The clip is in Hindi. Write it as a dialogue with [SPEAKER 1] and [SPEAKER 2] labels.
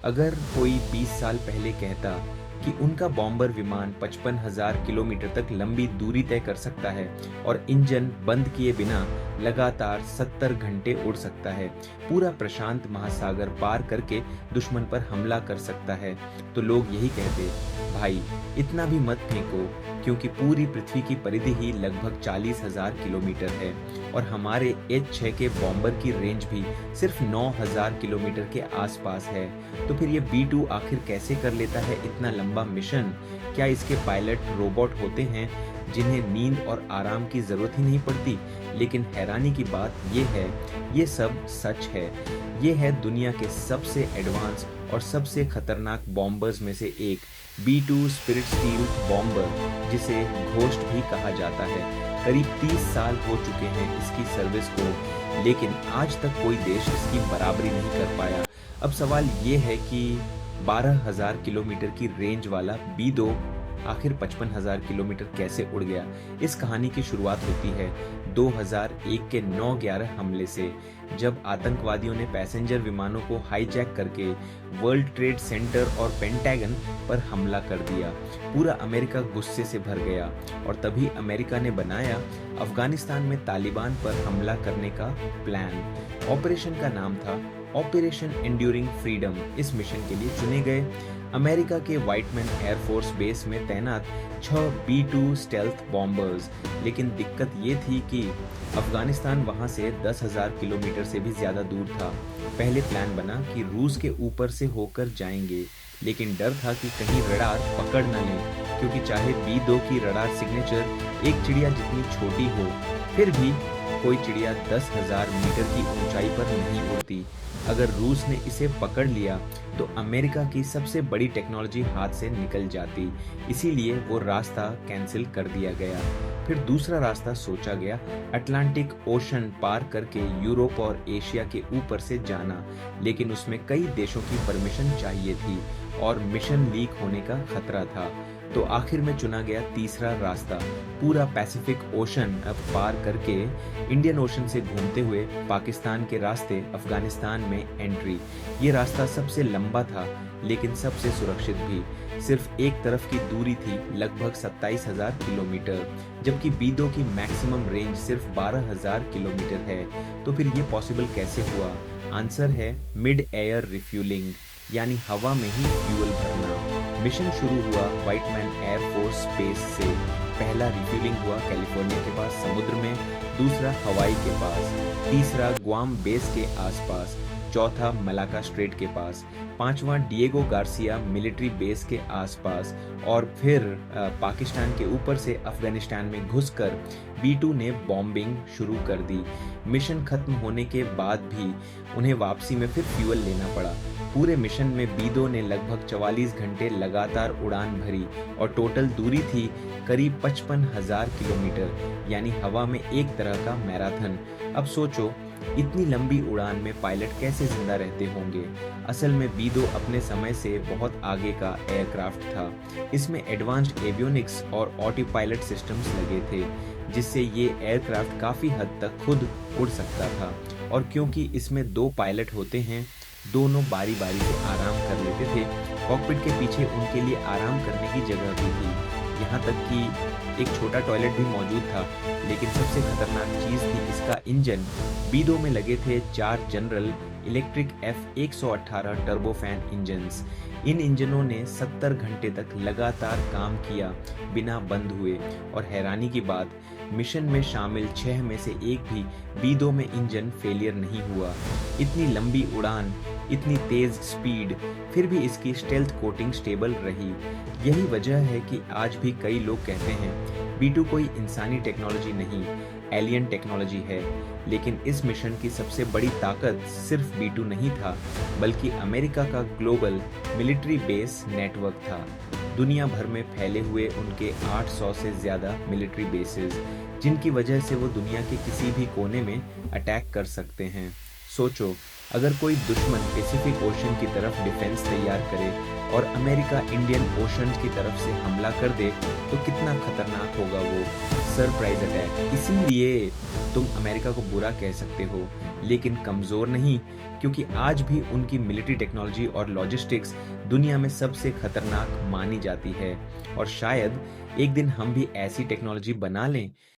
[SPEAKER 1] अगर कोई 20 साल पहले कहता कि उनका बॉम्बर विमान 55,000 किलोमीटर तक लंबी दूरी तय कर सकता है और इंजन बंद किए बिना लगातार 70 घंटे उड़ सकता है, पूरा प्रशांत महासागर पार करके दुश्मन पर हमला कर सकता है, तो लोग यही कहते, भाई इतना भी मत फेंको, क्योंकि पूरी पृथ्वी की परिधि ही लगभग 40,000 किलोमीटर है और हमारे H-6 के बॉम्बर की रेंज भी सिर्फ 9,000 किलोमीटर के आसपास है। तो फिर ये B-2 आखिर कैसे कर लेता है इतना लंबा मिशन? क्या इसके पायलट रोबोट होते हैं जिन्हें नींद और आराम की जरूरत ही नहीं पड़ती? लेकिन हैरानी की बात ये है, ये सब सच है। ये है दुनिया के सबसे एडवांस और सबसे खतरनाक बॉम्बर्स में से एक, B-2 स्पिरिट स्टील बॉम्बर, जिसे घोस्ट भी कहा जाता है। करीब 30 साल हो चुके हैं इसकी सर्विस को, लेकिन आज तक कोई देश इसकी बराबरी नहीं कर पाया। अब सवाल ये है कि 12,000 किलोमीटर की रेंज वाला B-2 आखिर 55,000 किलोमीटर कैसे उड़ गया? इस कहानी की शुरुआत होती है 2001 के 9/11 हमले से, जब आतंकवादियों ने पैसेंजर विमानों को हाईजैक करके वर्ल्ड ट्रेड सेंटर और पेंटागन पर हमला कर दिया। पूरा अमेरिका गुस्से से भर गया और तभी अमेरिका ने बनाया अफगानिस्तान में तालिबान पर हमला करने का प्लान। ऑपरेशन का नाम था ऑपरेशन एंड्यूरिंग फ्रीडम। इस मिशन के लिए चुने गए अमेरिका के व्हाइटमैन एयरफोर्स बेस में तैनात 6 B-2 स्टेल्थ बॉम्बर्स। लेकिन दिक्कत ये थी कि अफगानिस्तान वहां से 10,000 किलोमीटर से भी ज्यादा दूर था। पहले प्लान बना कि रूस के ऊपर से होकर जाएंगे, लेकिन डर था कि कहीं रडार पकड़ न लें, क्योंकि चाहे B-2 की रडार सिग्नेचर एक चिड़िया जितनी छोटी हो, फिर भी कोई चिड़िया 10,000 मीटर की ऊंचाई पर नहीं उड़ती। अगर रूस ने इसे पकड़ लिया तो अमेरिका की सबसे बड़ी टेक्नोलॉजी हाथ से निकल जाती, इसीलिए वो रास्ता कैंसिल कर दिया गया। फिर दूसरा रास्ता सोचा गया, अटलांटिक ओशन पार करके यूरोप और एशिया के ऊपर से जाना, लेकिन उसमें कई देशों की परमिशन चाहिए थी और मिशन लीक होने का खतरा था। तो आखिर में चुना गया तीसरा रास्ता, पूरा पैसिफिक ओशन पार करके इंडियन ओशन से घूमते हुए पाकिस्तान के रास्ते अफगानिस्तान में एंट्री। ये रास्ता सबसे लंबा था, लेकिन सबसे सुरक्षित भी। सिर्फ एक तरफ की दूरी थी लगभग 27,000 किलोमीटर, जबकि B-2 की मैक्सिमम रेंज सिर्फ 12,000 किलोमीटर है। तो फिर ये पॉसिबल कैसे हुआ? आंसर है मिड एयर रिफ्यूलिंग, यानी हवा में ही फ्यूल भरना। मिशन शुरू हुआ व्हाइटमैन एयरफोर्स बेस से। पहला रिफ्यूलिंग हुआ कैलिफोर्निया के पास समुद्र में, दूसरा हवाई के पास, तीसरा ग्वाम बेस के आसपास, चौथा मलाका स्ट्रेट के पास, पांचवा डिएगो गार्सिया मिलिट्री बेस के आसपास, और फिर पाकिस्तान के ऊपर से अफगानिस्तान में घुसकर B-2 ने बॉम्बिंग शुरू कर दी। मिशन खत्म होने के बाद भी उन्हें वापसी में फिर फ्यूल लेना पड़ा। पूरे मिशन में B-2 ने लगभग 44 घंटे लगातार उड़ान भरी और टोटल दूरी थी करीब 55,000 किलोमीटर, यानी हवा में एक तरह का मैराथन। अब सोचो, इतनी लंबी उड़ान में पायलट कैसे जिंदा रहते होंगे? असल में B-2 अपने समय से बहुत आगे का एयरक्राफ्ट था। इसमें एडवांस्ड एवियोनिक्स और ऑटो पायलट सिस्टम्स लगे थे, जिससे ये एयरक्राफ्ट काफी हद तक खुद उड़ सकता था। और क्योंकि इसमें 2 पायलट होते हैं, दोनों बारी बारी से आराम कर लेते थे। कॉकपिट के पीछे उनके लिए आराम करने की जगह भी थी, यहाँ तक कि एक छोटा टॉयलेट भी मौजूद था। लेकिन सबसे खतरनाक चीज थी इसका इंजन। B-2 में लगे थे 4 General Electric F118 turbofan engines. इन इंजनों ने 70 घंटे तक लगातार काम किया बिना बंद हुए, और हैरानी की बात, मिशन में शामिल 6 में से एक भी B-2 में इंजन फेलियर नहीं हुआ। इतनी लंबी उड़ान, इतनी तेज स्पीड, फिर भी इसकी स्टेल्थ कोटिंग स्टेबल रही। यही वजह है कि आज भी कई लोग कहते हैं B-2 कोई इंसानी टेक्नोलॉजी नहीं, एलियन टेक्नोलॉजी है। लेकिन इस मिशन की सबसे बड़ी ताकत सिर्फ B-2 नहीं था, बल्कि अमेरिका का ग्लोबल मिलिट्री बेस नेटवर्क था। दुनिया भर में फैले हुए उनके 800 से ज्यादा मिलिट्री बेसेस, जिनकी वजह से वो दुनिया के किसी भी कोने में अटैक कर सकते हैं। सोचो, अगर कोई दुश्मन पैसिफिक ओशन की तरफ डिफेंस तैयार करे और अमेरिका इंडियन ओशन की तरफ से हमला कर दे, तो कितना खतरनाक होगा वो। Surprise attack. इसीलिए तुम अमेरिका को बुरा कह सकते हो, लेकिन कमजोर नहीं, क्योंकि आज भी उनकी मिलिट्री टेक्नोलॉजी और लॉजिस्टिक्स दुनिया में सबसे खतरनाक मानी जाती है। और शायद एक दिन हम भी ऐसी टेक्नोलॉजी बना लें